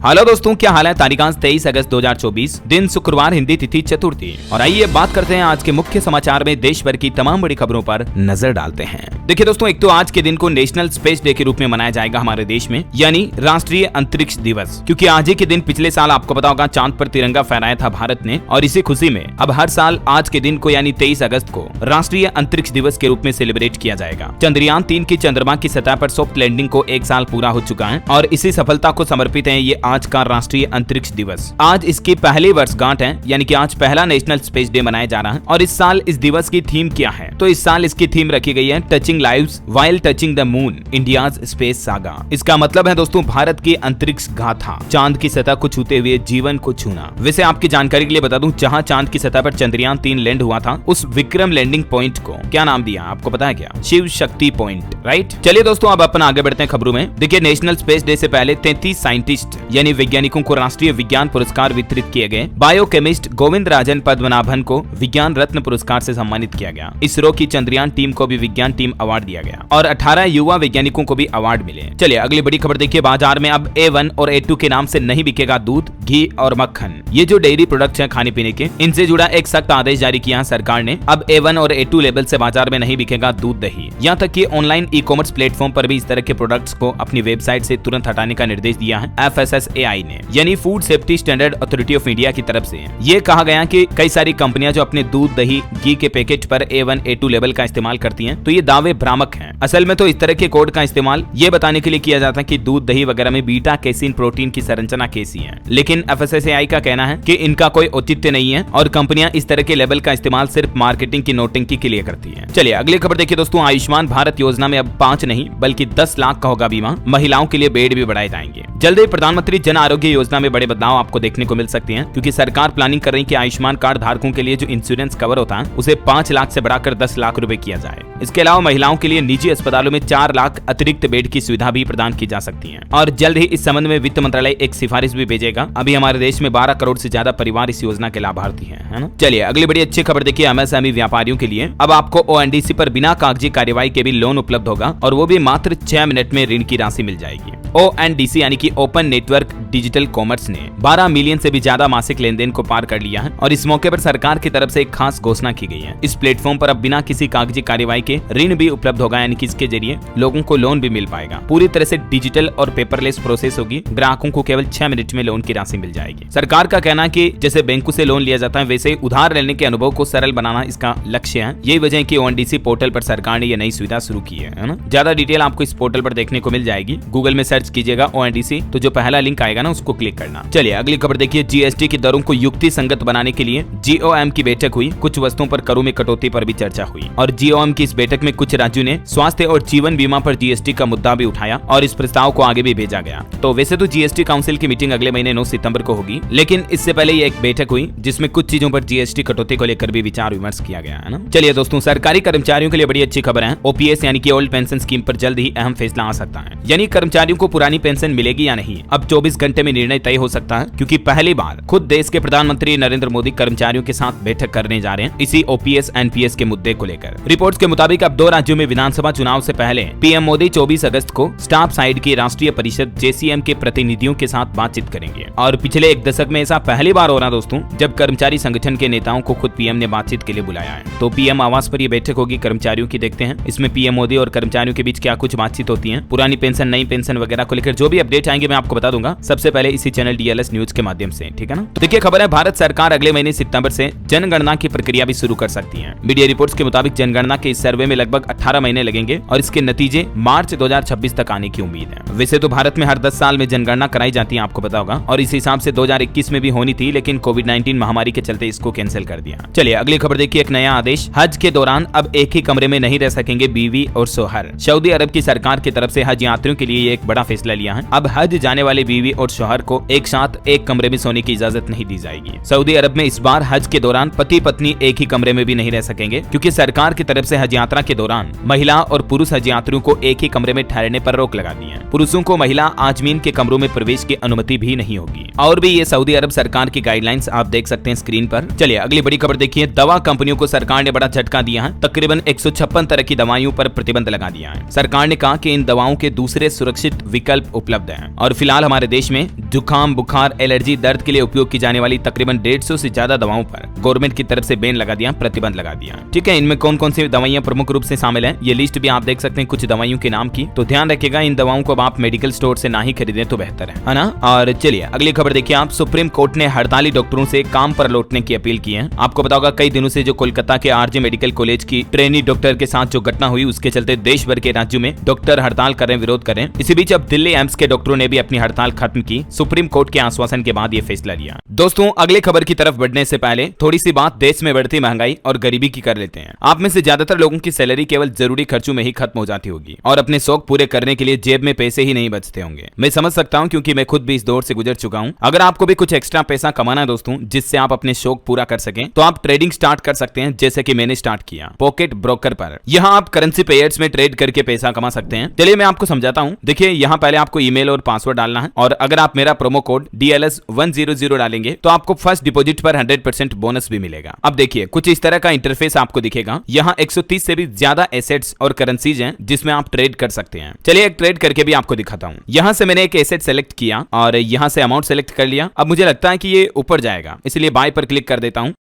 Hello दोस्तों, क्या हाल है। तारीखांश 23 अगस्त 2024, दिन शुक्रवार, हिंदी तिथि चतुर्थी। और आइए बात करते हैं आज के मुख्य समाचार में देश भर की तमाम बड़ी खबरों पर नजर डालते हैं। देखिए दोस्तों, एक तो आज के दिन को नेशनल स्पेस डे के रूप में मनाया जाएगा हमारे देश में, यानी राष्ट्रीय अंतरिक्ष दिवस। क्योंकि आज ही के दिन पिछले साल आपको पता होगा चांद पर तिरंगा फहराया था भारत ने, और इसी खुशी में अब हर साल आज के दिन को यानी 23 अगस्त को राष्ट्रीय अंतरिक्ष दिवस के रूप में सेलिब्रेट किया जाएगा। चंद्रयान 3 की चंद्रमा की सतह पर सॉफ्ट लैंडिंग को 1 साल पूरा हो चुका है और इसी सफलता को समर्पित है ये आज का राष्ट्रीय अंतरिक्ष दिवस। आज इसकी पहली वर्षगांठ है, यानी कि आज पहला नेशनल स्पेस डे मनाया जा रहा है। और इस साल इस दिवस की थीम क्या है, तो इस साल इसकी थीम रखी गई है touching lives while touching the moon, India's space saga. इसका मतलब है दोस्तों भारत की अंतरिक्ष गाथा, चांद की सतह को छूते हुए जीवन को छूना। वैसे आपकी जानकारी के लिए बता दूं, जहां चांद की सतह पर चंद्रयान 3 लैंड हुआ था, उस विक्रम लैंडिंग पॉइंट को क्या नाम दिया आपको पता है क्या? Shiv Shakti point, right. चलिए दोस्तों, अब अपन आगे बढ़ते हैं खबरों में। देखिए, नेशनल स्पेस डे से पहले 33 साइंटिस्ट यानी वैज्ञानिकों को राष्ट्रीय विज्ञान पुरस्कार वितरित किए गए। बायोकेमिस्ट गोविंद राजन पद्मनाभन को विज्ञान रत्न पुरस्कार से सम्मानित किया गया। इसरो की चंद्रयान टीम को भी विज्ञान टीम अवार्ड दिया गया और 18 युवा वैज्ञानिकों को भी अवार्ड मिले। चलिए अगली बड़ी खबर देखिए। बाजार में अब A1 और A2 के नाम से नहीं बिकेगा दूध, घी और मक्खन। ये जो डेयरी प्रोडक्ट्स हैं खाने पीने के, इनसे जुड़ा एक सख्त आदेश जारी किया है सरकार ने। अब A1 और A2 लेवल से बाजार में नहीं बिकेगा दूध, दही। यहाँ तक कि ऑनलाइन ई-कॉमर्स प्लेटफॉर्म पर भी इस तरह के प्रोडक्ट्स को अपनी वेबसाइट से तुरंत हटाने का निर्देश दिया है FSSAI ने, यानी food safety standard authority of India की तरफ से। ये कहा गया कि कई सारी कंपनियां जो अपने दूध, दही, घी के पैकेट पर A1, A2 लेवल का इस्तेमाल करती हैं, तो ये दावे भ्रामक हैं। असल में तो इस तरह के कोड का इस्तेमाल ये बताने के लिए किया जाता है कि दूध, दही वगैरह में बीटा कैसीन प्रोटीन की संरचना कैसी है। लेकिन FSSAI का कहना है कि इनका कोई औचित्य नहीं है और कंपनियां इस तरह के लेवल का इस्तेमाल सिर्फ मार्केटिंग की नोटिंग के लिए करती है। चलिए अगली खबर देखिए दोस्तों। आयुष्मान भारत योजना में अब 5 नहीं बल्कि 10 लाख का होगा बीमा। महिलाओं के लिए बेड भी बढ़ाए जाएंगे। जल्द ही प्रधानमंत्री जन आरोग्य योजना में बड़े बदलाव आपको देखने को मिल सकते हैं, क्योंकि सरकार प्लानिंग कर रही है कि आयुष्मान कार्ड धारकों के लिए जो इंश्योरेंस कवर होता है उसे 5 लाख से बढ़ाकर 10 लाख रुपए किया जाए। इसके अलावा महिलाओं के लिए निजी अस्पतालों में 4 लाख अतिरिक्त बेड की सुविधा भी प्रदान की जा सकती है। और जल्द ही इस संबंध में वित्त मंत्रालय एक सिफारिश भी भेजेगा। अभी हमारे देश में 12 करोड़ से ज्यादा परिवार इस योजना के लाभार्थी हैं, है ना। चलिए अगली बड़ी अच्छी खबर देखिए। MSME व्यापारियों के लिए अब आपको ONDC पर बिना कागजी कार्यवाही के भी लोन उपलब्ध होगा और वो भी मात्र 6 मिनट में ऋण की राशि मिल जाएगी। ONDC यानी कि ओपन नेटवर्क डिजिटल कॉमर्स ने 12 मिलियन से भी ज्यादा मासिक लेन देन को पार कर लिया है और इस मौके पर सरकार की तरफ से एक खास घोषणा की गई है। इस प्लेटफॉर्म पर अब बिना किसी कागजी कार्यवाही के ऋण भी उपलब्ध होगा, यानी कि इसके जरिए लोगों को लोन भी मिल पाएगा। पूरी तरह से डिजिटल और पेपरलेस प्रोसेस होगी। ग्राहकों को केवल 6 मिनट में लोन की राशि मिल जाएगी। सरकार का कहना है कि जैसे बैंकों से लोन लिया जाता है, वैसे ही उधार लेने के अनुभव को सरल बनाना इसका लक्ष्य है। यही वजह है कि ONDC पोर्टल पर सरकार ने यह नई सुविधा शुरू की है ना। ज्यादा डिटेल आपको इस पोर्टल पर देखने को मिल जाएगी। गूगल में सर्च कीजिएगा ONDC, तो जो पहला लिंक आएगा ना उसको क्लिक करना। चलिए अगली खबर देखिए। GST की दरों को युक्ति संगत बनाने के लिए GOM की बैठक हुई। कुछ वस्तुओं पर करों में कटौती पर भी चर्चा हुई और GOM की इस बैठक में कुछ राज्यों ने स्वास्थ्य और जीवन बीमा पर GST का मुद्दा भी उठाया और इस प्रस्ताव को आगे भी भेजा गया। तो वैसे तो GST काउंसिल की मीटिंग अगले महीने 9 सितंबर को होगी, लेकिन इससे पहले ये एक बैठक हुई जिसमें कुछ चीजों पर GST कटौती को लेकर भी विचार विमर्श किया गया है ना। चलिए दोस्तों, सरकारी कर्मचारियों के लिए बड़ी अच्छी खबर है। OPS यानी कि ओल्ड पेंशन स्कीम पर जल्द ही अहम फैसला आ सकता है, यानी कर्मचारियों को पुरानी पेंशन मिलेगी या नहीं। अब 24 घंटे में निर्णय तय हो सकता है, क्योंकि पहली बार खुद देश के प्रधानमंत्री नरेंद्र मोदी कर्मचारियों के साथ बैठक करने जा रहे हैं इसी OPS NPS के मुद्दे को लेकर। रिपोर्ट्स के मुताबिक अब 2 राज्यों में विधानसभा चुनाव से पहले PM मोदी 24 अगस्त को स्टाफ साइड की राष्ट्रीय परिषद JCM के प्रतिनिधियों के साथ बातचीत करेंगे। और पिछले 1 दशक में ऐसा पहली बार हो रहा दोस्तों जब कर्मचारी संगठन के नेताओं को खुद PM ने बातचीत के लिए बुलाया है। तो PM आवास पर यह बैठक होगी कर्मचारियों की। देखते हैं इसमें PM मोदी और कर्मचारियों के बीच क्या कुछ बातचीत होती है। पुरानी पेंशन, नई पेंशन वगैरह को लेकर जो भी अपडेट आएंगे मैं आपको बता दूंगा सबसे पहले इसी चैनल DLS न्यूज के माध्यम से, ठीक है ना। तो देखिए खबर है, भारत सरकार अगले महीने सितंबर से जनगणना की प्रक्रिया भी शुरू कर सकती है। मीडिया रिपोर्ट्स के मुताबिक जनगणना के इस सर्वे में लगभग 18 महीने लगेंगे और इसके नतीजे मार्च 2026 तक आने की उम्मीद है। वैसे तो भारत में हर 10 साल में जनगणना कराई जाती है, आपको पता होगा, और इस हिसाब से 2021 में भी होनी थी, लेकिन कोविड-19 महामारी के चलते इसको कैंसिल कर दिया। चलिए अगली खबर देखिए। एक नया आदेश, हज के दौरान अब एक ही कमरे में नहीं रह सकेंगे बीवी और शौहर। सऊदी अरब की सरकार की तरफ से हज यात्रियों के लिए एक बड़ा फैसला लिया है। अब हज जाने वाले बीवी और शौहर को एक साथ एक कमरे में सोने की इजाजत नहीं दी जाएगी। सऊदी अरब में इस बार हज के दौरान पति पत्नी एक ही कमरे में भी नहीं रह सकेंगे, क्योंकि सरकार की तरफ से हज यात्रा के दौरान महिला और पुरुष हज यात्रियों को एक ही कमरे में ठहरने पर रोक लगा दी है। पुरुषों को महिला आजमीन के कमरों में प्रवेश की अनुमति भी नहीं होगी। और भी ये सऊदी अरब सरकार की गाइडलाइंस आप देख सकते हैं स्क्रीन पर। चलिए अगली बड़ी खबर देखिए। दवा कंपनियों को सरकार ने बड़ा झटका दिया है। तकरीबन 156 तरह की दवाइयों पर प्रतिबंध लगा दिया है। सरकार ने कहा कि इन दवाओं के दूसरे सुरक्षित विकल्प उपलब्ध हैं और फिलहाल हमारे देश में जुकाम, बुखार, एलर्जी, दर्द के लिए उपयोग की जाने वाली तकरीबन 150 से ज्यादा दवाओं पर गवर्नमेंट की तरफ से बैन लगा दिया, प्रतिबंध लगा दिया। ठीक है, इनमें कौन कौन सी दवाइयां प्रमुख रूप से शामिल है, ये लिस्ट भी आप देख सकते हैं कुछ दवाइयों के नाम की। तो ध्यान रखिएगा, इन दवाओं को आप मेडिकल स्टोर से ना ही खरीदें तो बेहतर है ना। और चलिए अगली खबर देखिए आप। सुप्रीम कोर्ट ने हड़ताली डॉक्टरों से काम पर लौटने की अपील की है। आपको पता होगा कई दिनों से जो कोलकाता के आरजे मेडिकल कॉलेज की ट्रेनी डॉक्टर के साथ जो घटना हुई, उसके चलते देश भर के राज्यों में डॉक्टर हड़ताल कर रहे, विरोध कर रहे हैं। इसी बीच अब दिल्ली एम्स के डॉक्टरों ने भी अपनी हड़ताल खत्म की, सुप्रीम कोर्ट के आश्वासन के बाद ये फैसला लिया। दोस्तों अगले खबर की तरफ बढ़ने से पहले थोड़ी सी बात देश में बढ़ती महंगाई और गरीबी की कर लेते हैं। आप में से ज्यादातर लोगों की सैलरी केवल जरूरी खर्चों में ही खत्म हो जाती होगी और अपने शौक पूरे करने के लिए जेब में पैसे ही नहीं बचते होंगे। मैं समझ सकता हूं क्योंकि मैं खुद भी इस दौर से गुजर चुका हूं। अगर आपको भी कुछ एक्स्ट्रा पैसा कमाना है दोस्तों, जिससे आप अपने शौक पूरा कर सकें, तो आप ट्रेडिंग स्टार्ट कर सकते हैं, जैसे कि मैंने स्टार्ट किया पॉकेट ब्रोकर पर। यहां आप करेंसी पेयर्स में ट्रेड करके पैसा कमा सकते हैं। चलिए मैं आपको समझाता हूं। देखिए यहां पहले आपको ईमेल और पासवर्ड डालना है और अगर आप मेरा प्रोमो कोड DLS100 डालेंगे तो आपको फर्स्ट डिपॉजिट पर 100% बोनस भी मिलेगा। अब देखिए कुछ इस तरह का इंटरफेस आपको दिखेगा। यहाँ 130 से भी ज्यादा एसेट्स और करेंसीज हैं जिसमें आप ट्रेड कर सकते हैं। चलिए एक ट्रेड करके भी आपको दिखाता हूँ। यहाँ से मैंने एक एसेट सेलेक्ट किया और यहाँ से अमाउंट सेलेक्ट कर लिया। अब मुझे लगता है कि ये ऊपर जाएगा, इसलिए बाय पर क्लिक कर देता हूँ।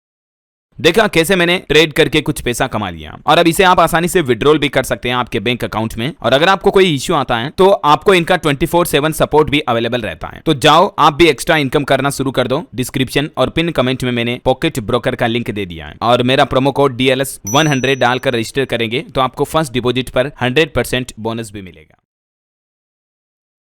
देखा कैसे मैंने ट्रेड करके कुछ पैसा कमा लिया और अब इसे आप आसानी से विड्रॉल भी कर सकते हैं आपके बैंक अकाउंट में। और अगर आपको कोई इश्यू आता है तो आपको इनका 24/7 सपोर्ट भी अवेलेबल रहता है। तो जाओ आप भी एक्स्ट्रा इनकम करना शुरू कर दो। डिस्क्रिप्शन और पिन कमेंट में मैंने पॉकेट ब्रोकर का लिंक दे दिया है और मेरा प्रोमो कोड DLS100 डालकर रजिस्टर करेंगे तो आपको फर्स्ट डिपॉजिट पर 100% बोनस भी मिलेगा।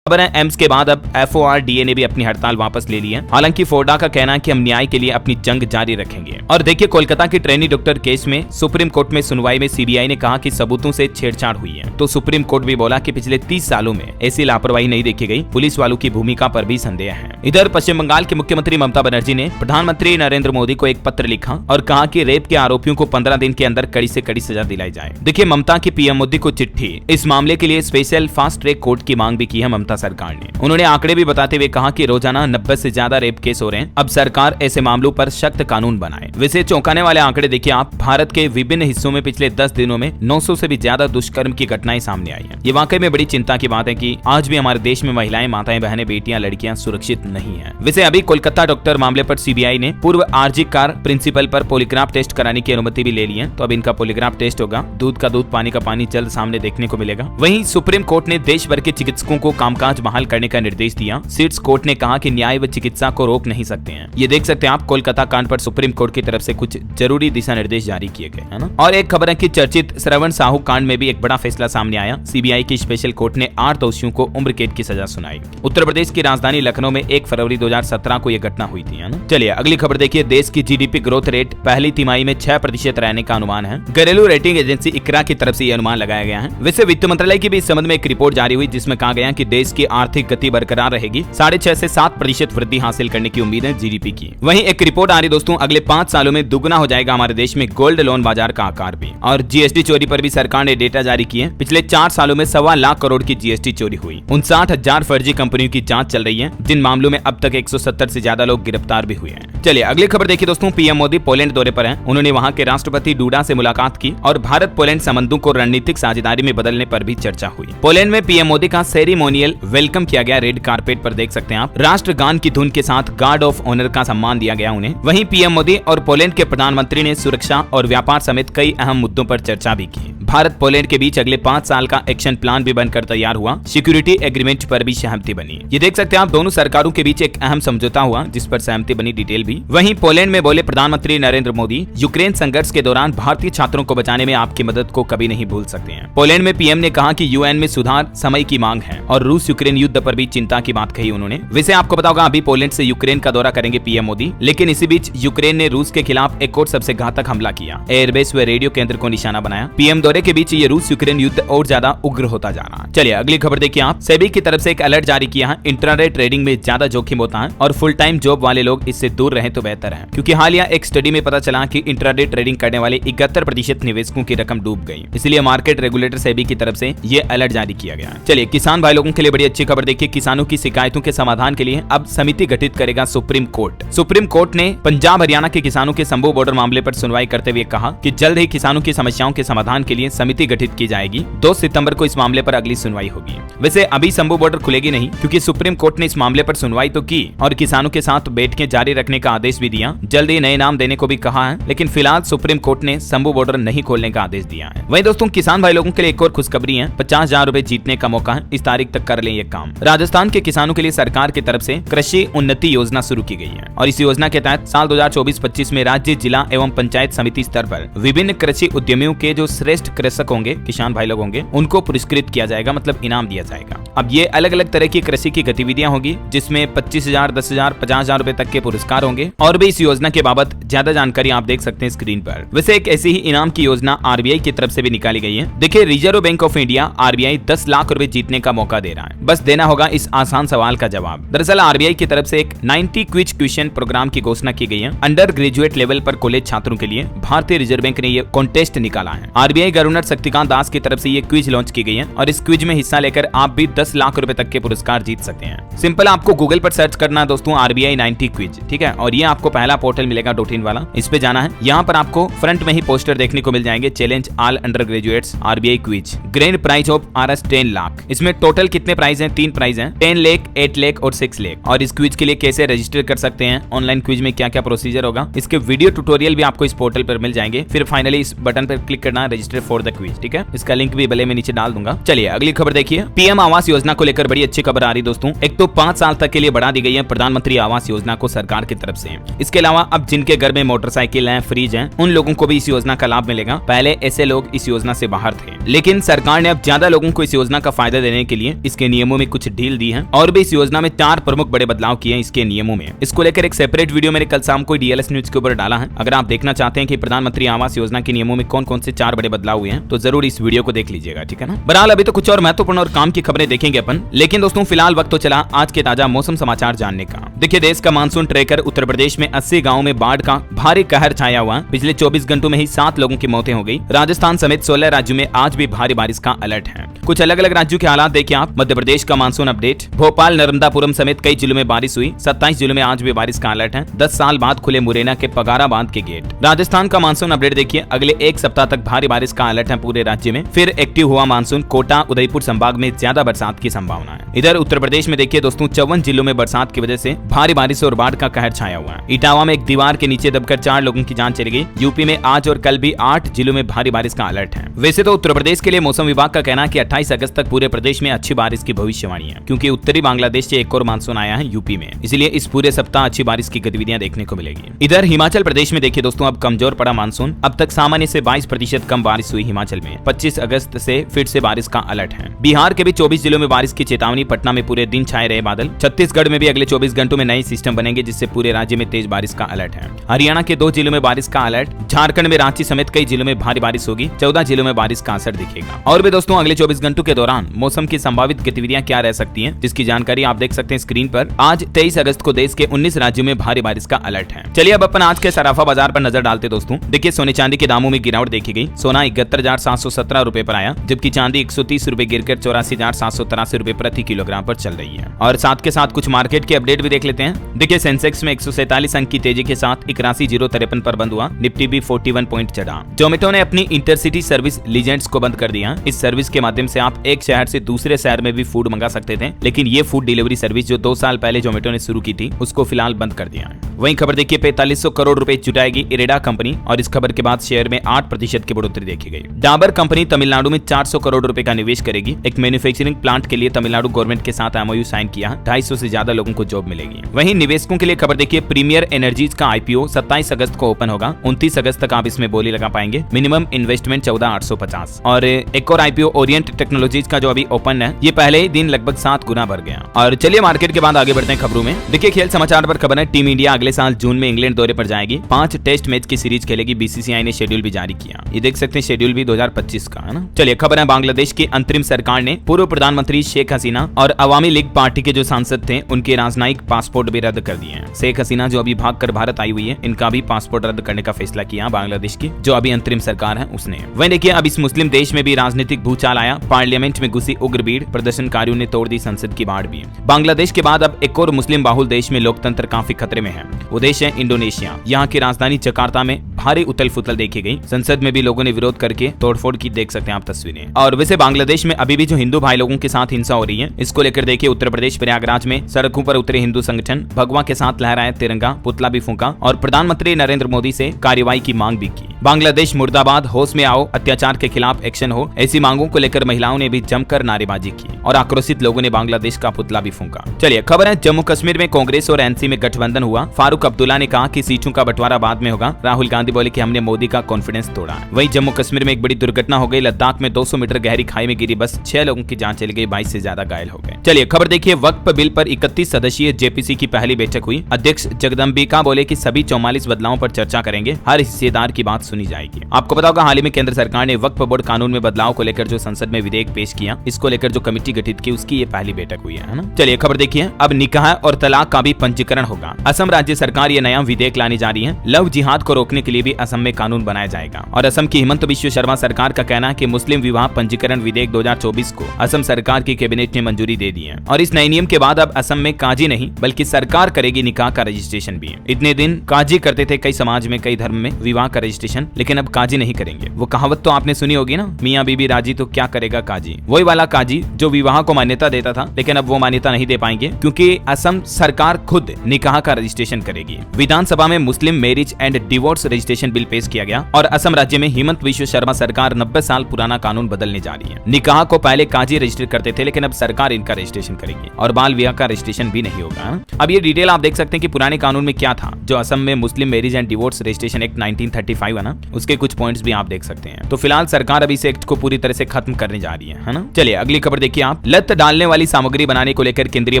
खबर है एम्स के बाद अब FORDA ने भी अपनी हड़ताल वापस ले ली है। हालांकि फोर्डा का कहना है कि हम न्याय के लिए अपनी जंग जारी रखेंगे। और देखिए कोलकाता की ट्रेनी डॉक्टर केस में सुप्रीम कोर्ट में सुनवाई में CBI ने कहा कि सबूतों से छेड़छाड़ हुई है। तो सुप्रीम कोर्ट भी बोला कि पिछले 30 सालों में ऐसी लापरवाही नहीं देखी गई, पुलिस वालों की भूमिका पर भी संदेह है। इधर पश्चिम बंगाल के मुख्यमंत्री ममता बनर्जी ने प्रधानमंत्री नरेंद्र मोदी को एक पत्र लिखा और कहा कि रेप के आरोपियों को 15 दिन के अंदर कड़ी से कड़ी सजा दिलाई जाए। देखिए ममता की PM मोदी को चिट्ठी, इस मामले के लिए स्पेशल फास्ट ट्रैक कोर्ट की मांग भी की है ममता सरकार ने। उन्होंने आंकड़े भी बताते हुए कहा कि रोजाना 90 से ज्यादा रेप केस हो रहे हैं। अब सरकार ऐसे मामलों पर सख्त कानून बनाए। वैसे चौंकाने वाले आंकड़े देखिए आप, भारत के विभिन्न हिस्सों में पिछले 10 दिनों में 900 से भी ज्यादा दुष्कर्म की घटनाएं सामने आई हैं। ये वाकई में बड़ी चिंता की बात है कि आज भी हमारे देश में महिलाएं, माताएं, बहनें, बेटियां, लड़कियां सुरक्षित नहीं है। वैसे अभी कोलकाता डॉक्टर मामले पर CBI ने पूर्व RG कार प्रिंसिपल पर पॉलीग्राफ टेस्ट कराने की अनुमति भी ले ली है। तो अब इनका पॉलीग्राफ टेस्ट होगा, दूध का दूध पानी का पानी जल्द सामने देखने को मिलेगा। वहीं सुप्रीम कोर्ट ने देश भर के चिकित्सकों को कामकाज बहाल करने का निर्देश दिया। सीट्स कोर्ट ने कहा कि न्याय व चिकित्सा को रोक नहीं सकते हैं। ये देख सकते हैं आप, कोलकाता कांड पर सुप्रीम कोर्ट की तरफ से कुछ जरूरी दिशा निर्देश जारी किए गए, है ना। और एक खबर है कि चर्चित श्रवण साहू कांड में भी एक बड़ा फैसला सामने आया। CBI की स्पेशल कोर्ट ने 8 दोषियों को उम्र कैद की सजा सुनाई। उत्तर प्रदेश की राजधानी लखनऊ में 1 फरवरी 2017 को यह घटना हुई थी, है ना। चलिए अगली खबर देखिए। देश की GDP ग्रोथ रेट पहली तिमाही में 6% रहने का अनुमान है। घरेलू रेटिंग एजेंसी ICRA की तरफ से यह अनुमान लगाया गया है। वैसे वित्त मंत्रालय की भी इस संबंध में एक रिपोर्ट जारी हुई जिसमें कहा गया कि देश की आर्थिक गति बरकरार रहेगी। 6.5 से 7% वृद्धि हासिल करने की उम्मीद है GDP की। वहीं एक रिपोर्ट आ रही दोस्तों, अगले 5 सालों में दुगना हो जाएगा हमारे देश में गोल्ड लोन बाजार का आकार भी। और GST चोरी पर भी सरकार ने डेटा जारी किए। पिछले 4 सालों में 1.25 लाख करोड़ की GST चोरी हुई। 59,000 फर्जी कंपनियों की जांच चल रही है, जिन मामलों में अब तक 170 से ज्यादा लोग गिरफ्तार भी हुए हैं। चलिए अगली खबर देखिए दोस्तों। PM मोदी पोलैंड दौरे पर हैं। उन्होंने वहां के राष्ट्रपति डूडा से मुलाकात की और भारत पोलैंड संबंधों को रणनीतिक साझेदारी में बदलने पर भी चर्चा हुई। पोलैंड में PM मोदी का सेरेमोनियल वेलकम किया गया। रेड कारपेट पर देख सकते हैं आप, राष्ट्रगान की धुन के साथ गार्ड ऑफ ऑनर का सम्मान दिया गया उन्हें। वहीं PM मोदी और पोलैंड के प्रधानमंत्री ने सुरक्षा और व्यापार समेत कई अहम मुद्दों पर चर्चा भी की। भारत पोलैंड के बीच अगले 5 साल का एक्शन प्लान भी बनकर तैयार हुआ। सिक्योरिटी एग्रीमेंट पर भी सहमति बनी। ये देख सकते हैं आप, दोनों सरकारों के बीच एक अहम समझौता हुआ जिस पर सहमति बनी। डिटेल भी। वहीं पोलैंड में बोले प्रधानमंत्री नरेंद्र मोदी, यूक्रेन संघर्ष के दौरान भारतीय छात्रों को बचाने में आपकी मदद को कभी नहीं भूल सकते हैं। पोलैंड में PM ने कहा कि UN में सुधार समय की मांग है और रूस यूक्रेन युद्ध पर भी चिंता की बात कही उन्होंने। वैसे आपको पता होगा अभी पोलैंड से यूक्रेन का दौरा करेंगे PM मोदी, लेकिन इसी बीच यूक्रेन ने रूस के खिलाफ एक और सबसे घातक हमला किया। एयरबेस व रेडियो केंद्र को निशाना बनाया। PM दौरे के बीच ये रूस यूक्रेन युद्ध और ज्यादा उग्र होता जा रहा है। चलिए अगली खबर देखिए आप। सेबी की तरफ से एक अलर्ट जारी किया है। इंट्राडे ट्रेडिंग में ज्यादा जोखिम होता है और फुल टाइम जॉब वाले लोग इससे दूर रहें तो बेहतर है, क्योंकि हालिया एक स्टडी में पता चला कि इंट्राडे ट्रेडिंग करने वाले 71% निवेशकों की रकम डूब गई। इसलिए मार्केट रेगुलेटर सेबी की तरफ से ये अलर्ट जारी किया गया। चलिए किसान भाई लोगों के लिए बड़ी अच्छी खबर देखिए। किसानों की शिकायतों के समाधान के लिए अब समिति गठित करेगा सुप्रीम कोर्ट। सुप्रीम कोर्ट ने पंजाब हरियाणा के किसानों के शंभू बॉर्डर मामले पर सुनवाई करते हुए कहा कि जल्द ही किसानों की समस्याओं के समाधान के लिए लिए समिति गठित की जाएगी। 2 सितंबर को इस मामले पर अगली सुनवाई होगी। वैसे अभी शंभू बॉर्डर खुलेगी नहीं, क्योंकि सुप्रीम कोर्ट ने इस मामले पर सुनवाई तो की और किसानों के साथ बैठकें जारी रखने का आदेश भी दिया, जल्द ही नए नाम देने को भी कहा है, लेकिन फिलहाल सुप्रीम कोर्ट ने शंभू बॉर्डर नहीं खोलने का आदेश दिया है। वहीं दोस्तों किसान भाई लोगों के लिए एक और खुशखबरी है, 50,000 रुपए जीतने का मौका है, इस तारीख तक कर लें ये काम। राजस्थान के किसानों के लिए सरकार की तरफ से कृषि उन्नति योजना शुरू की गई है और इस योजना के तहत साल 2024-25 में राज्य, जिला एवं पंचायत समिति स्तर पर विभिन्न कृषि उद्यमियों के जो श्रेष्ठ कृषक होंगे, किसान भाई लोग होंगे, उनको पुरस्कृत किया जाएगा, मतलब इनाम दिया जाएगा। अब ये अलग अलग तरह की कृषि की गतिविधियां होगी, जिसमें 25,000, 10,000, 50,000 रुपए तक के पुरस्कार होंगे। और भी इस योजना के बाबत ज्यादा जानकारी आप देख सकते हैं स्क्रीन पर। वैसे एक ऐसी ही इनाम की योजना आरबीआई की तरफ से भी निकाली गई है। देखिए, reserve bank of India RBI 10 lakh रुपए जीतने का मौका दे रहा है, बस देना होगा इस आसान सवाल का जवाब। दरअसल आरबीआई की तरफ से एक 90 क्विज क्वेश्चन प्रोग्राम की घोषणा की गई है। अंडर ग्रेजुएट लेवल पर कॉलेज छात्रों के लिए भारतीय रिजर्व बैंक ने ये कॉन्टेस्ट निकाला है। आरबीआई गवर्नर शक्तिकांत दास की तरफ से ये क्विज लॉन्च की गई है और इस क्विज में हिस्सा लेकर आप भी 10 लाख रुपए तक के पुरस्कार जीत सकते हैं। सिंपल, आपको गूगल पर सर्च करना है दोस्तों आरबीआई 90 क्विज, ठीक है, और ये आपको पहला पोर्टल मिलेगा .in वाला, इस पे जाना है। यहाँ पर आपको फ्रंट में ही पोस्टर देखने को मिल जाएंगे, challenge all undergraduates RBI quiz, grand prize of RS 10 lakh. इसमें टोटल कितने प्राइज हैं? 3 प्राइज हैं, 10 लाख, 8 लाख और 6 लाख। और इस क्विज के लिए कैसे रजिस्टर कर सकते हैं, ऑनलाइन क्विज में क्या क्या प्रोसीजर होगा, इसके वीडियो ट्यूटोरियल भी आपको इस पोर्टल पर मिल जाएंगे। फिर फाइनली इस बटन पर क्लिक करना, रजिस्टर फॉर द क्विज, ठीक है। इसका लिंक भी भले में नीचे डाल दूंगा। चलिए अगली खबर देखिए। पीएम आवास योजना को लेकर बड़ी अच्छी खबर आ रही दोस्तों। एक तो 5 साल तक के लिए बढ़ा दी गई है प्रधानमंत्री आवास योजना को सरकार की तरफ से। इसके अलावा अब जिनके घर में मोटरसाइकिल है, फ्रिज है, उन लोगों को भी इस योजना का लाभ मिलेगा। पहले ऐसे लोग इस योजना से बाहर थे, लेकिन सरकार ने अब ज्यादा लोगों को इस योजना का फायदा देने के लिए इसके नियमों में कुछ ढील दी है और भी इस योजना में 4 प्रमुख बड़े बदलाव किए हैं इसके नियमों में। इसको लेकर एक सेपरेट वीडियो मैंने कल शाम को डीएलएस न्यूज के ऊपर डाला है। अगर आप देखना चाहते हैं कि प्रधानमंत्री आवास योजना के नियमों में कौन कौन से 4 बड़े बदलाव हुए हैं, तो जरूर इस वीडियो को देख लीजिएगा, ठीक है ना। बहरहाल अभी तो कुछ और महत्वपूर्ण और काम की खबरें देखेंगे अपन, लेकिन दोस्तों फिलहाल वक्त तो चला आज के ताजा मौसम समाचार जानने का। देखिए, देश का मानसून ट्रैकर उत्तर प्रदेश में 80 गाँव में बाढ़ का भारी कहर छाया हुआ। पिछले 24 घंटों में ही 7 लोगों की मौतें हो गई। राजस्थान समेत 16 राज्यों में आज भी भारी बारिश का अलर्ट है। कुछ अलग अलग राज्यों के हालात देखिए आप। मध्य प्रदेश का मानसून अपडेट, भोपाल, नर्मदापुरम समेत कई जिलों में बारिश हुई। 27 जिलों में आज भी बारिश का अलर्ट है। 10 साल बाद खुले मुरैना के पगारा बांध के गेट। राजस्थान का मानसून अपडेट देखिए, अगले 1 सप्ताह तक भारी बारिश का अलर्ट है पूरे राज्य में। फिर एक्टिव हुआ मानसून, कोटा, उदयपुर संभाग में ज्यादा बरसात की संभावना है। इधर उत्तर प्रदेश में देखिए दोस्तों, 54 जिलों में बरसात की वजह से भारी बारिश और बाढ़ का कहर छाया हुआ है। इटावा में एक दीवार के नीचे दबकर 4 लोगों की जान चली गई। यूपी में आज और कल भी 8 जिलों में भारी बारिश का अलर्ट है। वैसे तो उत्तर प्रदेश के लिए मौसम विभाग का कहना है कि 28 अगस्त तक पूरे प्रदेश में अच्छी बारिश की भविष्यवाणी है, क्योंकि उत्तरी बांग्लादेश से एक और मानसून आया है यूपी में, इसलिए इस पूरे सप्ताह अच्छी बारिश की गतिविधियां देखने को मिलेगी। इधर हिमाचल प्रदेश में देखिए दोस्तों, अब कमजोर पड़ा मानसून। अब तक सामान्य से 22% कम बारिश हुई हिमाचल में। 25 अगस्त से फिर से बारिश का अलर्ट है। बिहार के भी 24 जिलों में बारिश की चेतावनी। पटना में पूरे दिन छाए रहे बादल। छत्तीसगढ़ में भी अगले 24 घंटों में नए सिस्टम बनेंगे, जिससे पूरे राज्य में तेज बारिश का अलर्ट है। हरियाणा के 2 जिलों में बारिश का अलर्ट। झारखंड में रांची समेत कई जिलों में भारी बारिश होगी। 14 जिलों में बारिश का असर दिखेगा। और भी दोस्तों अगले 24 घंटों के दौरान मौसम की संभावित गतिविधियां क्या रह सकती हैं, जिसकी जानकारी आप देख सकते हैं स्क्रीन पर। आज 23 अगस्त को देश के 19 राज्यों में भारी बारिश का अलर्ट है। चलिए अब अपन आज के सराफा बाजार पर नजर डालते दोस्तों। देखिए, सोने चांदी के दामों में गिरावट देखी गई। सोना 71,717 रुपए पर आया, जबकि चांदी 130 रुपए गिरकर 84,783 रुपए प्रति किलोग्राम पर चल रही है। और साथ के साथ कुछ मार्केट के अपडेट भी देख लेते हैं। देखिए, सेंसेक्स में 147 अंक की तेजी के साथ 81,053 पर बंद हुआ। निफ्टी भी 41 पॉइंट चढ़ा। जोमेटो ने अपनी इंटरसिटी सर्विस लीजेंड्स को बंद कर दिया। इस सर्विस के माध्यम से आप एक शहर से दूसरे शहर में भी फूड मंगा सकते थे, लेकिन ये फूड डिलीवरी सर्विस जो 2 साल पहले जोमेटो ने शुरू की थी, उसको फिलहाल बंद कर दिया है। वहीं खबर देखिए, 4500 करोड़ रुपए जुटाएगी इरेडा कंपनी, और इस खबर के बाद शेयर में 8% की बढ़ोतरी देखी गई। डाबर कंपनी तमिलनाडु में 400 करोड़ रुपए का निवेश करेगी। एक मैन्युफैक्चरिंग प्लांट के लिए तमिलनाडु गवर्नमेंट के साथ MOU साइन किया। 250 से ज्यादा लोगों को जॉब मिलेगी। वहीं निवेशकों के लिए खबर देखिए, प्रीमियर एनर्जीज का IPO 27 अगस्त को ओपन होगा। 29 अगस्त तक आप इसमें बोली लगा पाएंगे। Minimum investment 14,850। और एक और IPO ओरिएंट टेक्नोलॉजीज का जो अभी ओपन है, ये पहले ही दिन लगभग 7 गुना बढ़ गया। और चलिए मार्केट के बाद आगे बढ़ते हैं खबरों में। देखिए, खेल समाचार पर खबर है, टीम इंडिया अगले साल जून में इंग्लैंड दौरे पर जाएगी। 5 टेस्ट मैच की सीरीज खेलेगी। BCCI ने शेड्यूल भी जारी किया। ये देख सकते हैं, शेड्यूल भी 2025 का है ना। चलिए खबर है, बांग्लादेश की अंतरिम सरकार ने पूर्व प्रधानमंत्री शेख हसीना और अवामी लीग पार्टी के जो सांसद थे, उनके राजनयिक पासपोर्ट भी रद्द कर दिए हैं। शेख हसीना जो अभी भागकर भारत आई हुई है, इनका भी पासपोर्ट रद्द करने का फैसला किया बांग्लादेश की जो अभी अंतरिम सरकार है उसने। वहीं देखिए, अब इस मुस्लिम देश में भी राजनीतिक भूचाल आया। पार्लियामेंट में घुसी उग्र भीड़, प्रदर्शनकारियों ने तोड़ दी संसद की बाड़ भी। बांग्लादेश के बाद अब एक और मुस्लिम बाहुल देश में लोकतंत्र काफी खतरे में है। वो देश है इंडोनेशिया। यहाँ की राजधानी जकार्ता में भारी उथल फुथल देखी गई। संसद में भी लोगों ने विरोध कर के तोड़फोड़ की देख सकते हैं आप तस्वीरें। और वैसे बांग्लादेश में अभी भी जो हिंदू भाई लोगों के साथ हिंसा हो रही है, इसको लेकर देखिए उत्तर प्रदेश प्रयागराज में सड़कों पर उतरे हिंदू संगठन, भगवा के साथ लहराया तिरंगा, पुतला भी फूंका और प्रधानमंत्री नरेंद्र मोदी से कार्रवाई की मांग भी की। बांग्लादेश मुर्दाबाद, होश में आओ, अत्याचार के खिलाफ एक्शन हो, ऐसी मांगों को लेकर महिलाओं ने भी जमकर नारेबाजी की और आक्रोशित लोगों ने बांग्लादेश का पुतला भी फूंका। चलिए खबर है जम्मू कश्मीर में कांग्रेस और एनसी में गठबंधन हुआ। फारूक अब्दुल्ला ने कहा कि सीटों का बंटवारा बाद में होगा। राहुल गांधी बोले कि हमने मोदी का कॉन्फिडेंस तोड़ा। वहीं जम्मू कश्मीर में एक बड़ी दुर्घटना हो गई। लद्दाख में 200 मीटर गहरी खाई में गिरी बस, 6 लोगों की जान चली गई, 22 से ज्यादा घायल हो गए। चलिए खबर देखिए, वक्फ बिल पर 31 सदस्यीय जेपीसी की पहली बैठक हुई। अध्यक्ष जगदम्बिका बोले कि सभी 44 बदलावों पर चर्चा करेंगे, हर हिस्सेदार की बात सुनी जाएगी। आपको पता होगा हाल ही में केंद्र सरकार ने वक्फ बोर्ड कानून में बदलाव को लेकर जो संसद में विधेयक पेश किया, इसको लेकर जो कमेटी गठित की, उसकी ये पहली बैठक हुई है ना। चलिए खबर देखिए, अब निकाह और तलाक का भी पंजीकरण होगा। असम राज्य सरकार ये नया विधेयक लाने जा रही है। लव जिहाद को रोकने के लिए भी असम में कानून बनाया जाएगा। और असम की हिमंत बिश्व शर्मा सरकार का कहना है कि मुस्लिम विवाह पंजीकरण विधेयक 2024 को असम सरकार की कैबिनेट ने मंजूरी दे दी है। और इस नए नियम के बाद अब असम में काजी नहीं बल्कि सरकार करेगी निकाह का रजिस्ट्रेशन भी। इतने दिन काजी करते थे कई समाज में, कई धर्म में विवाह का रजिस्ट्रेशन, लेकिन अब काजी नहीं करेंगे। वो कहावत तो आपने सुनी होगी ना, मियाँ बीबी राजी तो क्या करेगा काजी। वही वाला काजी जो विवाह को मान्यता देता था, लेकिन अब वो मान्यता नहीं दे पाएंगे क्योंकि असम सरकार खुद निकाह का रजिस्ट्रेशन करेगी। विधानसभा में मुस्लिम marriage and divorce registration bill पेश किया गया और असम राज्य में हिमंत बिश्व शर्मा सरकार 90 साल पुराना कानून बदलने जा रही है। निकाह को पहले काजी रजिस्टर करते थे, लेकिन अब सरकार इनका रजिस्ट्रेशन करेगी और बाल विवाह का रजिस्ट्रेशन भी नहीं होगा। अब ये डिटेल आप देख सकते हैं कि पुराने कानून में क्या था। जो असम में मुस्लिम marriage and divorce registration act 1935 है ना, उसके कुछ पॉइंट्स भी आप देख सकते हैं। तो फिलहाल सरकार अभी इस एक्ट को पूरी तरह से खत्म करने जा रही है ना। चलिए अगली खबर देखिए आप। लत डालने वाली सामग्री बनाने को लेकर केंद्रीय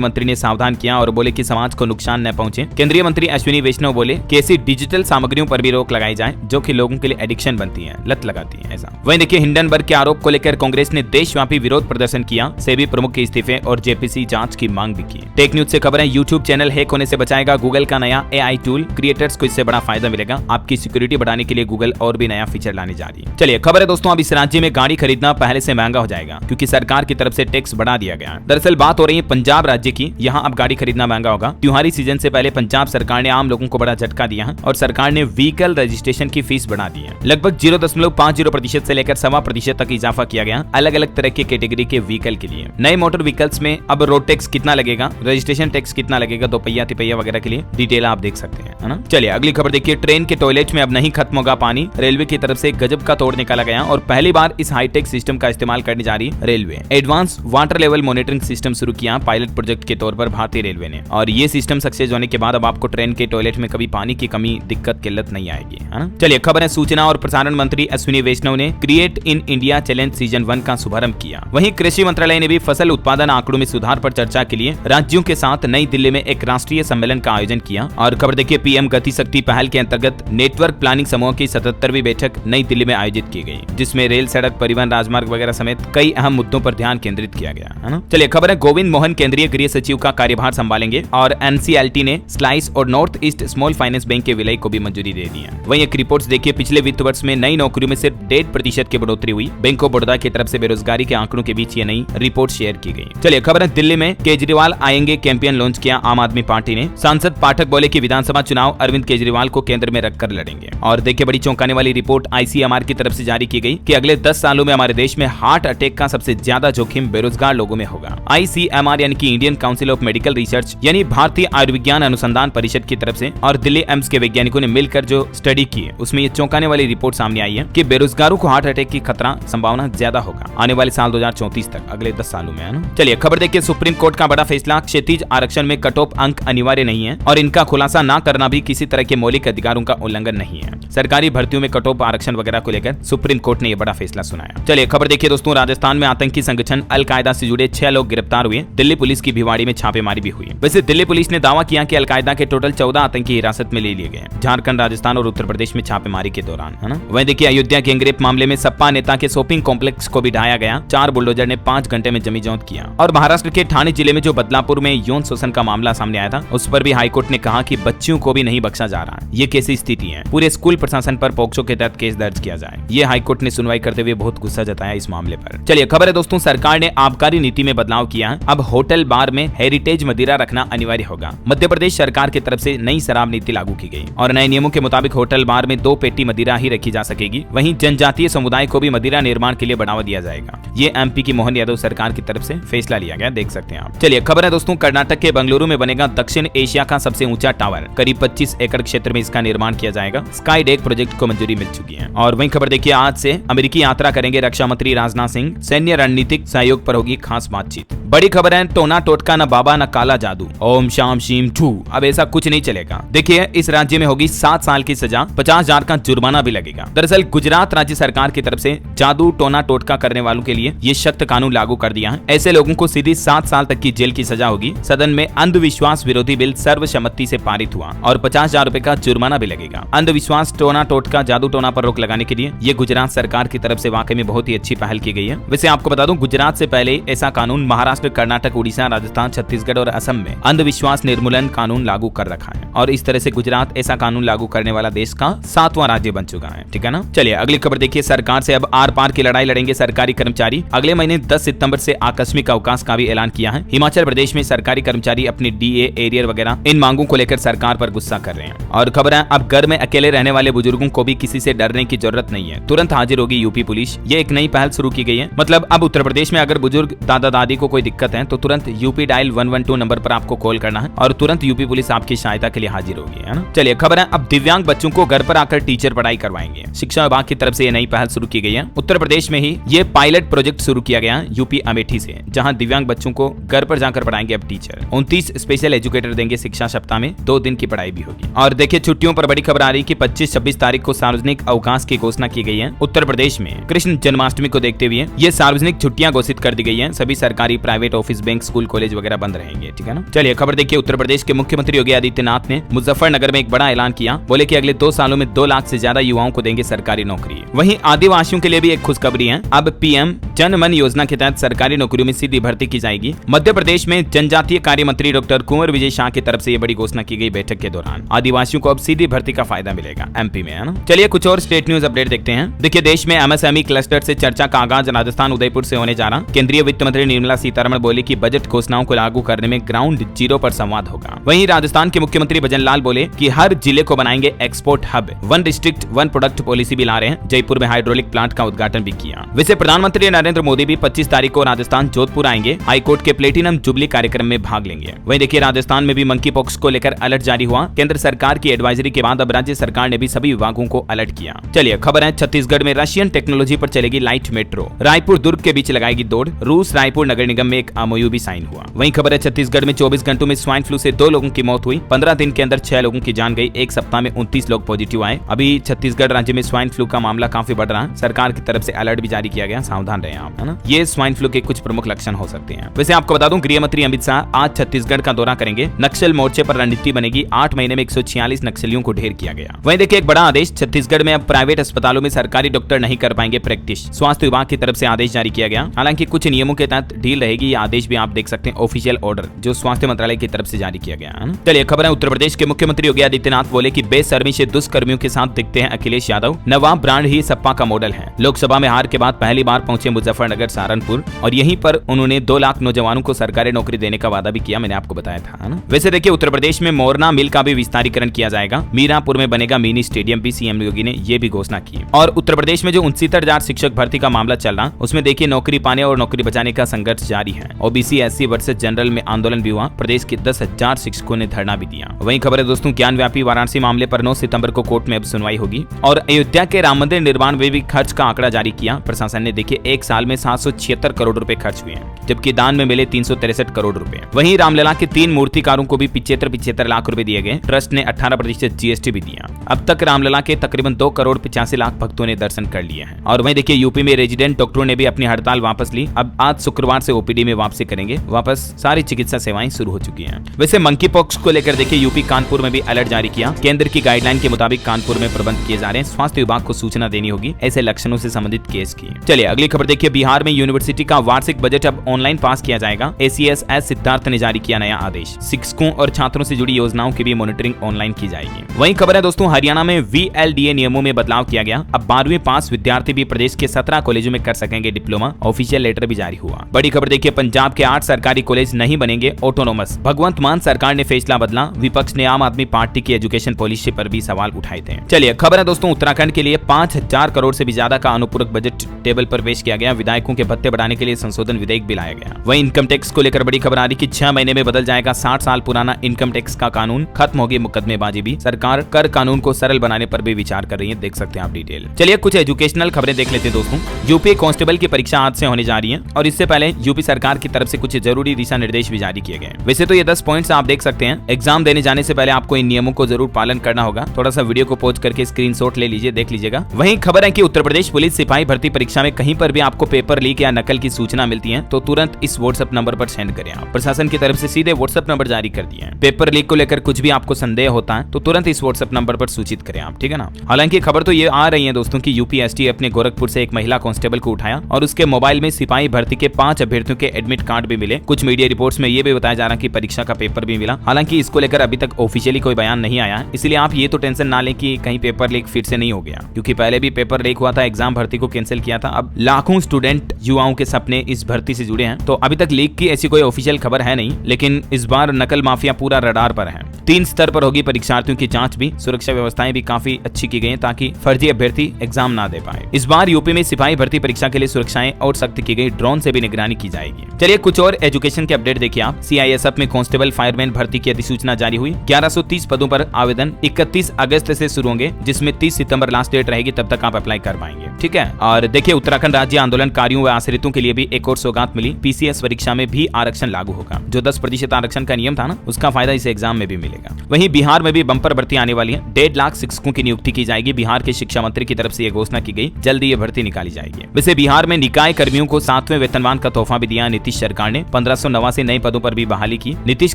मंत्री ने सावधान किया और बोले कि समाज को नुकसान न पहुंचे। केंद्रीय मंत्री अश्विनी वैष्णव बोले कि ऐसी डिजिटल सामग्रियों पर भी रोक लगाई जाए जो कि लोगों के लिए एडिक्शन बनती है, लत लगाती है ऐसा। वहीं देखिए हिंडनबर्ग के आरोप को लेकर कांग्रेस ने देशव्यापी विरोध प्रदर्शन किया। सेबी प्रमुख के इस्तीफे और जेपीसी जांच की मांग भी की। टेक न्यूज से खबर है, यूट्यूब चैनल हैक होने से बचाएगा गूगल का नया एआई टूल। क्रिएटर्स को इससे बड़ा फायदा मिलेगा। आपकी सिक्योरिटी बढ़ाने के लिए गूगल और भी नया फीचर लाने जा रही है। चलिए खबर है दोस्तों, अब इस राज्य में गाड़ी खरीदना पहले से महंगा हो जाएगा क्योंकि सरकार की तरफ से टैक्स बढ़ा दिया गया। दरअसल बात हो रही है पंजाब राज्य की। यहाँ अब गाड़ी खरीदना महंगा होगा। त्योहारी सीजन से पहले पंजाब सरकार ने आम लोगों को बड़ा झटका दिया है और सरकार ने व्हीकल रजिस्ट्रेशन की फीस बढ़ा दी है। लगभग 0.50% से लेकर 1.25% तक इजाफा किया गया अलग अलग तरह के कैटेगरी के व्हीकल के लिए। नए मोटर व्हीकल्स में अब रोड टैक्स कितना लगेगा, रजिस्ट्रेशन टैक्स कितना लगेगा, दोपहिया तिपहिया वगैरह के लिए डिटेल आप देख सकते हैं, है ना। चलिए अगली खबर देखिए, ट्रेन के टॉयलेट में अब नहीं खत्म होगा पानी। रेलवे की तरफ से गजब का तोड़ निकाला गया और पहली बार इस हाईटेक सिस्टम का इस्तेमाल करने जा रही railway. Advance water level monitoring system शुरू किया पायलट प्रोजेक्ट के तौर पर भारतीय रेलवे ने। और ये सिस्टम सक्सेस होने के बाद अब आपको ट्रेन के टॉयलेट में कभी पानी की कमी, दिक्कत, किल्लत नहीं आएगी, है ना। चलिए खबर है, सूचना और प्रसारण मंत्री अश्विनी वैष्णव ने create in India challenge season 1 का शुभारंभ किया। वहीं कृषि मंत्रालय ने भी फसल उत्पादन आंकड़ों में सुधार पर चर्चा के लिए राज्यों के साथ नई दिल्ली में एक राष्ट्रीय सम्मेलन का आयोजन किया। और खबर देखिए, पीएम गति शक्ति पहल के अंतर्गत नेटवर्क प्लानिंग समूह की 77वीं बैठक नई दिल्ली में आयोजित की गई, जिसमें रेल, सड़क, परिवहन, राजमार्ग वगैरह समेत कई अहम मुद्दों पर ध्यान केंद्रित किया गया, है ना। चलिए खबर है, गोविंद मोहन केंद्रीय गृह सचिव का कार्यभार संभालेंगे और एनसीएलटी ने स्लाइस और north east small finance bank के विलय को भी मंजूरी दे दी है। वहीं एक रिपोर्ट देखिए, पिछले वित्त वर्ष में नई नौकरियों में सिर्फ 1.5% की बढ़ोतरी हुई। बैंक ऑफ बड़ौदा की तरफ से बेरोजगारी के आंकड़ों के बीच ये नई रिपोर्ट शेयर की गई। चलिए खबर है, दिल्ली में केजरीवाल आएंगे कैंपेन लॉन्च किया आम आदमी पार्टी ने। सांसद पाठक बोले कि विधानसभा चुनाव अरविंद केजरीवाल को केंद्र में रखकर लड़ेंगे। और देखिए बड़ी चौंकाने वाली रिपोर्ट आईसीएमआर की तरफ से जारी की गई कि अगले 10 सालों में हमारे देश में हार्ट अटैक का सबसे ज्यादा जोखिम बेरोजगार लोगों में होगा। आईसीएमआर यानी कि Indian council of medical research यानी भारतीय आयुर्विज्ञान अनुसंधान परिषद की तरफ से और दिल्ली एम्स के वैज्ञानिकों ने मिलकर जो स्टडी की है, उसमें ये चौंकाने वाली रिपोर्ट सामने आई है कि बेरोजगारों को हार्ट अटैक की खतरा संभावना ज्यादा होगा आने वाले साल 2034 तक, अगले 10 सालों में, है ना। चलिए खबर देखिए, सुप्रीम कोर्ट का बड़ा फैसला, क्षैतिज आरक्षण में कट ऑफ अंक अनिवार्य नहीं है और इनका खुलासा न करना भी किसी तरह के मौलिक अधिकारों का उल्लंघन नहीं है। सरकारी भर्तियों में कट ऑफ आरक्षण वगैरह को लेकर सुप्रीम कोर्ट ने यह बड़ा फैसला सुनाया। चलिए खबर देखिए दोस्तों, राजस्थान में आतंकी संगठन अलकायदा से जुड़े 6 लोग गिरफ्तार हुए। दिल्ली पुलिस की भिवाड़ी में छापेमारी भी हुई। वैसे दिल्ली पुलिस ने दावा किया कि अलकायदा के टोटल 14 आतंकी हिरासत में ले लिए गए झारखंड, राजस्थान और उत्तर प्रदेश में छापेमारी के दौरान, है ना। वहीं देखिए अयोध्या गैंगरेप मामले में सपा नेता के शॉपिंग कॉम्प्लेक्स को भी ढाया गया। 4 बुलडोजर ने 5 घंटे में जमी जौत किया। और महाराष्ट्र के ठाणे जिले में जो बदलापुर में यौन शोषण का मामला सामने आया था, उस पर भी हाईकोर्ट ने कहा कि बच्चियों को भी नहीं बख्शा जा रहा। ये कैसी स्थिति है, पूरे स्कूल प्रशासन पर पोक्सो के तहत केस दर्ज किया जाए। ये हाईकोर्ट ने सुनवाई करते हुए बहुत गुस्सा जताया इस मामले पर। चलिए खबर है दोस्तों, सरकार ने आबकारी नीति में बदलाव किया है। अब होटल बार में हेरिटेज मदिरा रखना अनिवार्य होगा। मध्य प्रदेश सरकार की तरफ से नई शराब नीति लागू की गई और नए नियमों के मुताबिक होटल बार में 2 पेटी मदिरा ही रखी जा सकेगी। वहीं जनजातीय समुदाय को भी मदिरा निर्माण के लिए बढ़ावा दिया जाएगा। ये एमपी की मोहन यादव सरकार की तरफ से फैसला लिया गया, देख सकते हैं आप। चलिए खबर है दोस्तों, कर्नाटक के बेंगलुरु में बनेगा दक्षिण एशिया का सबसे ऊंचा टावर। करीब 25 एकड़ क्षेत्र में इसका निर्माण किया जाएगा। स्काई डेक प्रोजेक्ट को मंजूरी मिल चुकी है। और वहीं खबर देखिए, आज से अमेरिकी यात्रा करेंगे रक्षा मंत्री राजनाथ सिंह। सैन्य रणनीतिक सहयोग पर होगी खास बातचीत। बड़ी खबर है, टोना टोटका न बाबा न काला जादू, ओम शाम शीम ठू। अब ऐसा कुछ नहीं चलेगा। देखिए, इस राज्य में होगी 7 साल की सजा, 50,000 का जुर्माना भी लगेगा। दरअसल गुजरात राज्य सरकार की तरफ से जादू टोना टोटका करने वालों के लिए ये सख्त कानून लागू कर दिया है। ऐसे लोगों को सीधी 7 साल तक की जेल की सजा होगी। सदन में अंधविश्वास विरोधी बिल सर्वसम्मति से पारित हुआ और 50,000 रुपए का जुर्माना भी लगेगा। अंधविश्वास, टोना टोटका, जादू टोना पर रोक लगाने के लिए ये गुजरात सरकार की तरफ से वाकई में बहुत ही अच्छी पहल की गई है। वैसे आपको बता दूं, गुजरात से पहले ऐसा कानून महाराष्ट्र, कर्नाटक, उड़ीसा, राजस्थान, छत्तीसगढ़ और असम में अंधविश्वास निर्मूलन कानून लागू कर रखा है। और इस तरह से गुजरात ऐसा कानून लागू करने वाला देश का 7वां राज्य बन चुका है। ठीक है ना। चलिए अगली खबर देखिए, सरकार से अब आर पार की लड़ाई लड़ेंगे सरकारी कर्मचारी। अगले महीने 10 सितंबर से आकस्मिक अवकाश का भी ऐलान किया है। हिमाचल प्रदेश में सरकारी कर्मचारी अपनी डीए, एरियर वगैरह इन मांगों को लेकर सरकार पर गुस्सा कर रहे हैं। और खबर है, अब घर में अकेले रहने वाले बुजुर्गों को भी किसी से डरने की जरूरत नहीं है, तुरंत हाजिर होगी यूपी पुलिस। ये एक नई पहल शुरू की गई है। मतलब अब उत्तर प्रदेश में अगर बुजुर्ग दादा दादी को कोई दिक्कत है तो तुरंत यूपी डायल 112 नंबर पर आपको कॉल करना है और तुरंत यूपी पुलिस आपकी सहायता के लिए हाजिर होगी, है ना। चलिए खबर है, अब दिव्यांग बच्चों को घर पर आकर टीचर पढ़ाई करवाएंगे। शिक्षा विभाग की तरफ से ये नई पहल शुरू की गई है। उत्तर प्रदेश में ही ये पायलट प्रोजेक्ट शुरू किया गया यूपी अमेठी से, जहां दिव्यांग बच्चों को घर पर जाकर पढ़ाएंगे अब टीचर। 29 स्पेशल एजुकेटर देंगे शिक्षा सप्ताह में, 2 दिन की पढ़ाई भी होगी। और देखिए छुट्टियों पर बड़ी खबर आ रही है कि 25-26 तारीख को सार्वजनिक अवकाश की घोषणा की गई है। उत्तर प्रदेश में कृष्ण जन्माष्टमी को देखते हुए ये सार्वजनिक छुट्टियां घोषित कर दी गई है। सभी सरकारी, private office, bank, school, college वगैरह बंद रहेंगे। ठीक है ना। चलिए खबर देखिए, उत्तर प्रदेश के मुख्यमंत्री योगी आदित्यनाथ ने मुजफ्फरनगर में एक बड़ा ऐलान किया। बोले कि अगले 2 सालों में 2 लाख से ज्यादा युवाओं को देंगे सरकारी नौकरी। वहीं आदिवासियों के लिए भी एक खुशखबरी है। अब पीएम जन मन योजना के तहत सरकारी नौकरियों में सीधी भर्ती की जाएगी। मध्य प्रदेश में जनजातीय कार्य मंत्री डॉक्टर कुंवर विजय शाह की तरफ से ये बड़ी घोषणा की गई बैठक के दौरान। आदिवासियों को अब सीधी भर्ती का फायदा मिलेगा एमपी में, है ना। चलिए कुछ और स्टेट न्यूज अपडेट देखते हैं। देखिए, देश में एमएसएमई क्लस्टर से चर्चा का आगाज राजस्थान उदयपुर से होने जा रहा। केंद्रीय वित्त मंत्री निर्मला सीतारमण बोले कि बजट घोषणाओं को लागू करने में ग्राउंड जीरो पर संवाद होगा। वहीं राजस्थान के मुख्यमंत्री भजन लाल बोले कि हर जिले को बनाएंगे export hub. 1 district 1 product policy भी ला रहे हैं। जयपुर में हाइड्रोलिक प्लांट का उद्घाटन भी किया। वैसे प्रधानमंत्री नरेंद्र मोदी भी 25 तारीख को राजस्थान जोधपुर आएंगे। हाईकोर्ट के प्लेटिनम जुबली कार्यक्रम में भाग लेंगे। वहीं देखिए, राजस्थान में भी मंकी पॉक्स को लेकर अलर्ट जारी हुआ। केंद्र सरकार की एडवाइजरी के बाद अब राज्य सरकार ने भी सभी विभागों को अलर्ट किया। चलिए खबर है, छत्तीसगढ़ में रशियन टेक्नोलॉजी पर चलेगी लाइट मेट्रो। रायपुर दुर्ग के बीच लगाएगी दौड़। रूस रायपुर नगर निगम में एक एमओयू भी साइन हुआ। वहीं खबर है, छत्तीसगढ़ में 24 घंटों में स्वाइन फ्लू से 2 लोगों की मौत हुई। 15 दिन के अंदर 6 लोगों की जान गई। एक सप्ताह में 29 लोग पॉजिटिव आए। अभी छत्तीसगढ़ राज्य में स्वाइन फ्लू का मामला काफी बढ़ रहा है। सरकार की तरफ से अलर्ट भी जारी किया गया, सावधान रहें आप, है ना। ये स्वाइन फ्लू के कुछ प्रमुख लक्षण हो सकते हैं। वैसे आपको बता दूं, गृह मंत्री अमित शाह आज छत्तीसगढ़ का दौरा करेंगे। नक्सल मोर्चे पर रणनीति बनेगी। 8 महीने में 146 नक्सलियों को ढेर किया गया। वहीं देखिए, एक बड़ा आदेश, छत्तीसगढ़ में अब प्राइवेट अस्पतालों में सरकारी डॉक्टर नहीं कर पाएंगे प्रैक्टिस। स्वास्थ्य विभाग की तरफ से आदेश जारी किया गया। हालांकि कुछ नियमों के तहत ढील रहेगी। ये आदेश भी आप देख सकते हैं, ऑफिशियल ऑर्डर जो स्वास्थ्य मंत्रालय की तरफ से जारी किया गया है। चलिए खबर है, उत्तर प्रदेश के मुख्यमंत्री योगी आदित्यनाथ बोले कि बेशर्मी से दुष्कर्मियों के साथ दिखते हैं अखिलेश यादव। नवाब ब्रांड ही सपा का मॉडल है। लोकसभा में हार के बाद पहली बार पहुंचे मुजफ्फरनगर, सहारनपुर और यहीं पर उन्होंने 2 लाख नौजवानों को सरकारी नौकरी देने का वादा भी किया। मैंने आपको बताया था ना। वैसे देखिए, उत्तर प्रदेश में मोरना मिल का भी विस्तारीकरण किया जाएगा। मीरापुर में बनेगा मिनी स्टेडियम भी, सीएम योगी ने ये भी घोषणा की। और उत्तर प्रदेश में जो 69,000 शिक्षक भर्ती का मामला चल रहा, उसमें देखिए नौकरी पाने और नौकरी बचाने का संघर्ष जारी है। ओबीसी एससी वर्सेस जनरल में आंदोलन भी हुआ। प्रदेश के 10,000 शिक्षकों ने धरना भी दिया। वहीं खबर है दोस्तों, ज्ञानव्यापी वाराणसी मामले पर 9 सितंबर को कोर्ट में अब सुनवाई होगी। और अयोध्या के राम मंदिर निर्माण में भी खर्च का आंकड़ा जारी किया प्रशासन ने। देखिए, 1 साल में 776 करोड़ रुपए खर्च हुए हैं, जबकि दान में मिले 363 करोड़ रुपए। वहीं रामलला के 3 मूर्तिकारों को भी 75 लाख रुपए दिए गए। ट्रस्ट ने 18% जीएसटी भी दिया। अब तक रामलला के तकरीबन 2 करोड़ 85 लाख भक्तों ने दर्शन कर लिए हैं। और वहीं देखिए, यूपी में रेजिडेंट डॉक्टरों ने भी अपनी हड़ताल वापस ली। अब आज शुक्रवार से ओपीडी में वापसी करेंगे। वापस सारी चिकित्सा सेवाएं शुरू हो चुकी हैं। वैसे मंकी पॉक्स को लेकर देखिए, यूपी कानपुर में भी अलर्ट जारी किया। केंद्र की गाइडलाइन के मुताबिक कानपुर में प्रबंध किए जा रहे हैं। स्वास्थ्य विभाग को सूचना देनी होगी ऐसे लक्षणों से संबंधित केस की। चलिए अगली खबर देखिए, बिहार में यूनिवर्सिटी का वार्षिक बजट अब ऑनलाइन पास किया जाएगा। एसीएस सिद्धार्थ ने जारी किया नया आदेश। शिक्षकों और छात्रों से जुड़ी योजनाओं की भी मॉनिटरिंग ऑनलाइन की जाएगी। वहीं खबर है दोस्तों, हरियाणा में VLDA नियमों में बदलाव किया गया। अब 12वीं पास विद्यार्थी भी प्रदेश के 17 कॉलेजों में कर सकेंगे डिप्लोमा। ऑफिशियल लेटर भी जारी हुआ। बड़ी खबर देखिए, पंजाब के 8 सरकारी कॉलेज नहीं बनेंगे ऑटोनोमस। भगवंत मान सरकार ने फैसला बदला। विपक्ष ने आम आदमी पार्टी की एजुकेशन पॉलिसी पर भी सवाल उठाए थे। चलिए खबर है दोस्तों, उत्तराखंड के लिए 5000 करोड़ से भी ज्यादा का अनुपूरक बजट टेबल पर पेश किया गया। विधायकों के भत्ते बढ़ाने के लिए संशोधन विधेयक भी लाया गया। वहीं इनकम टैक्स को लेकर बड़ी खबर आ रही कि 6 महीने में बदल जाएगा 60 साल पुराना इनकम टैक्स का कानून। खत्म होगी मुकदमेबाजी भी। सरकार कर कानून को सरल बनाने पर भी विचार कर रही है। देख सकते हैं आप डिटेल। चलिए कुछ एजुकेशनल खबरें देख लेते हैं दोस्तों। यूपी कांस्टेबल की परीक्षा आज से होने जा रही है और इससे पहले यूपी सरकार की तरफ से कुछ जरूरी दिशा निर्देश भी जारी किए गए। वैसे तो ये 10 पॉइंट्स आप देख सकते हैं। एग्जाम देने जाने से पहले आपको इन नियमों को जरूर पालन करना होगा। थोड़ा सा वीडियो को पॉज करके स्क्रीनशॉट ले लीजिए, देख लीजिएगा। वहीं खबर है कि उत्तर प्रदेश पुलिस सिपाही भर्ती परीक्षा में कहीं पर भी आपको पेपर लीक या नकल की सूचना मिलती है तो तुरंत इस व्हाट्सएप नंबर पर सेंड करें। आप प्रशासन की तरफ से सीधे व्हाट्सएप नंबर जारी कर दिए हैं। पेपर लीक को लेकर कुछ भी आपको संदेह होता है तो तुरंत इस व्हाट्सएप नंबर पर सूचित करें आप, ठीक है ना। हालांकि खबर तो ये आ रही है दोस्तों कि यूपीएसटी अपने गोरखपुर से एक महिला कांस्टेबल को उठाया और उसके मोबाइल में सिपाही भर्ती के 5 अभ्यर्थियों के एडमिट कार्ड भी मिले। कुछ मीडिया रिपोर्ट्स में ये भी बताया जा रहा है कि परीक्षा का पेपर भी मिला। हालांकि इसको लेकर अभी तक ऑफिशियली कोई बयान नहीं आया है, इसलिए आप ये तो टेंशन ना लें कि कहीं पेपर लीक फिर से नहीं हो गया, क्योंकि पहले भी पेपर लीक हुआ था, एग्जाम भर्ती को कैंसिल किया था। अब लाखों स्टूडेंट युवाओं के सपने इस भर्ती से जुड़े हैं। तो अभी तक लीक की ऐसी कोई ऑफिशियल खबर है नहीं, लेकिन इस बार नकल माफिया पूरा रडार पर है। 3 स्तर पर होगी परीक्षार्थियों की जांच भी। सुरक्षा व्यवस्थाएं भी काफी अच्छी की गई हैं ताकि फर्जी अभ्यर्थी एग्जाम ना दे पाए। इस बार यूपी में सिपाही भर्ती परीक्षा के लिए सुरक्षाएं और सख्त की गई। ड्रोन से भी निगरानी की जाएगी। चलिए कुछ और एजुकेशन के अपडेट देखिए आप। CISF में कांस्टेबल फायरमैन भर्ती की अधिसूचना जारी हुई। 1130 पदों पर आवेदन 31 अगस्त से शुरू होंगे, जिसमें 30 सितंबर लास्ट डेट रहेगी, तब तक आप अप्लाई कर पाएंगे, ठीक है। और देखिए उत्तराखंड राज्य आंदोलनकारियों व आश्रितों के लिए भी एक और सौगात मिली। PCS परीक्षा में भी आरक्षण लागू होगा। जो 10% आरक्षण का नियम था ना, उसका फायदा इस एग्जाम में भी मिलेगा। वहीं बिहार में भी बंपर भर्ती आने वाली है। 1.5 लाख शिक्षकों की नियुक्ति की जाएगी। बिहार के शिक्षा मंत्री की तरफ से यह घोषणा की गई। जल्दी ये भर्ती निकाली जाएगी। वैसे बिहार में निकाय कर्मियों को 7वें वेतनमान का तोहफा भी दिया नीतीश सरकार ने। 1589 नए पदों पर भी बहाली की। नीतीश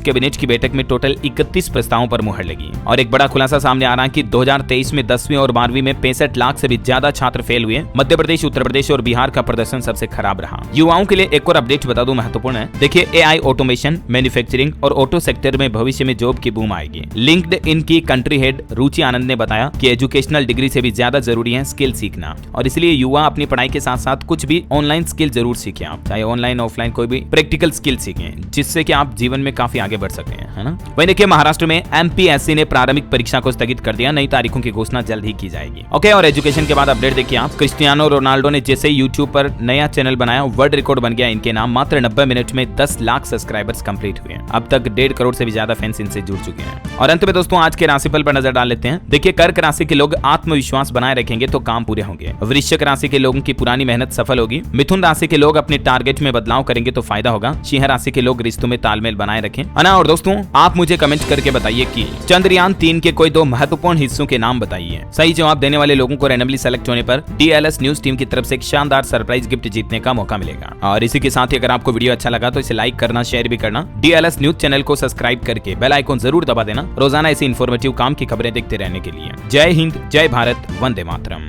कैबिनेट की बैठक में टोटल 31 प्रस्तावों पर मुहर लगी। और एक बड़ा खुलासा सामने आ रहा है कि 2023 में 10वीं और 12वीं में 65 लाख से भी ज्यादा छात्र फेल हुए। मध्य प्रदेश, उत्तर प्रदेश और बिहार का प्रदर्शन सबसे खराब रहा। युवाओं के लिए एक और अपडेट बता दूं, महत्वपूर्ण है। देखिए AI ऑटोमेशन, मैन्युफैक्चरिंग और ऑटो सेक्टर में भविष्य में जॉब की बूम आएगी। लिंक्डइन की कंट्री हेड रुचि आनंद ने बताया कि एजुकेशनल डिग्री से भी ज्यादा जरूरी है स्किल सीखना, और इसलिए युवा अपनी पढ़ाई के साथ साथ कुछ भी ऑनलाइन स्किल जरूर सीखें। आप चाहे ऑनलाइन ऑफलाइन कोई भी प्रैक्टिकल स्किल सीखें, जिससे कि आप जीवन में काफी आगे बढ़ सकते हैं, है ना। वहीं देखिए महाराष्ट्र में MPSC ने प्रारंभिक परीक्षा को स्थगित कर दिया। नई तारीखों की घोषणा जल्द ही की जाएगी। ओके, और एजुकेशन के बाद अपडेट देखिए आप। क्रिस्टियानो रोनाल्डो ने जैसे यूट्यूब पर नया चैनल बनाया, वर्ल्ड रिकॉर्ड बन गया इनके नाम। मात्र 90 मिनट में 10 लाख सब्सक्राइबर्स कंप्लीट हुए हैं। अब तक 1.5 करोड़ से भी ज्यादा फैंस इनसे जुड़ चुके हैं। और अंत में दोस्तों आज के राशिफल पर नजर डाल लेते हैं। देखिए कर्क राशि के लोग आत्मविश्वास बनाए रखेंगे तो काम पूरे होंगे। वृश्चिक राशि के लोगों की पुरानी मेहनत सफल होगी। मिथुन राशि के लोग अपने टारगेट में बदलाव करेंगे तो फायदा होगा। सिंह राशि के लोग रिश्तों में तालमेल बनाए रखें, है ना। और दोस्तों आप मुझे कमेंट करके बताइए कि चंद्रयान 3 के कोई 2 महत्वपूर्ण हिस्सों के नाम बताइए। सही जवाब देने वाले लोगों को रैंडमली सेलेक्ट होने पर DLS न्यूज टीम की तरफ से एक शानदार सरप्राइज गिफ्ट जीतने का मौका मिलेगा। और इसी के साथ ही अगर आपको वीडियो अच्छा लगा तो इसे लाइक करना, शेयर भी करना। DLS न्यूज चैनल को सब्सक्राइब करके बेल आइकन जरूर दबा देना, रोजाना ऐसी इन्फॉर्मेटिव काम की खबरें देखते रहने के लिए। जय हिंद, जय भारत, वंदे मातरम।